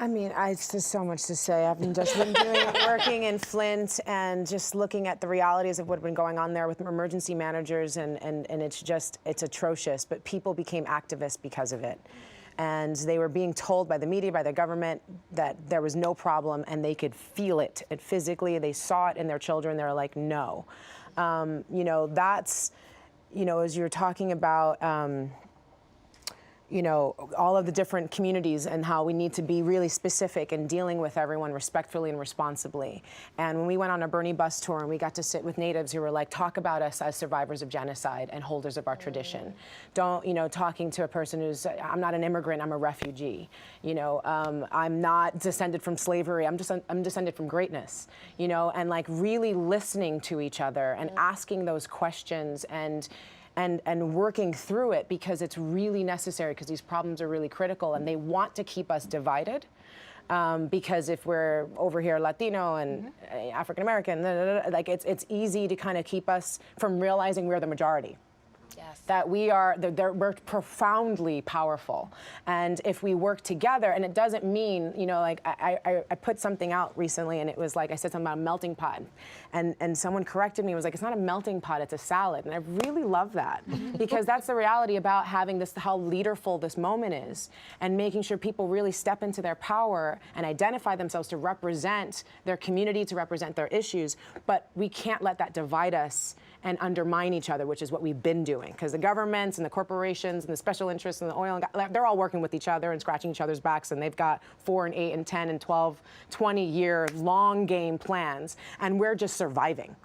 I mean, it's just so much to say. I've just been working in Flint and just looking at the realities of what had been going on there with emergency managers, and it's atrocious. But people became activists because of it. And they were being told by the media, by the government, that there was no problem, and they could feel it. And physically, they saw it in their children. They're like, no. You know, that's, you know, as you're talking about, you know, all of the different communities and how we need to be really specific in dealing with everyone respectfully and responsibly. And when we went on a Bernie bus tour and we got to sit with natives who were like, talk about us as survivors of genocide and holders of our tradition. Don't, you know, talking to a person who's, I'm not an immigrant, I'm a refugee. You know, I'm not descended from slavery, I'm descended from greatness. You know, and like really listening to each other and asking those questions and working through it, because it's really necessary, because these problems are really critical and they want to keep us divided. Because if we're over here Latino and African American, like it's easy to kind of keep us from realizing we're the majority. Yes. That we're profoundly powerful. And if we work together, and it doesn't mean, you know, like I put something out recently and it was like, I said something about a melting pot. And someone corrected me, it was like, it's not a melting pot, it's a salad. And I really love that, because that's the reality about having this, how leaderful this moment is, and making sure people really step into their power and identify themselves to represent their community, to represent their issues. But we can't let that divide us and undermine each other, which is what we've been doing. Because the governments and the corporations and the special interests and the oil, and they're all working with each other and scratching each other's backs, and they've got 4 and 8 and 10 and 12, 20-year long game plans, and we're just surviving.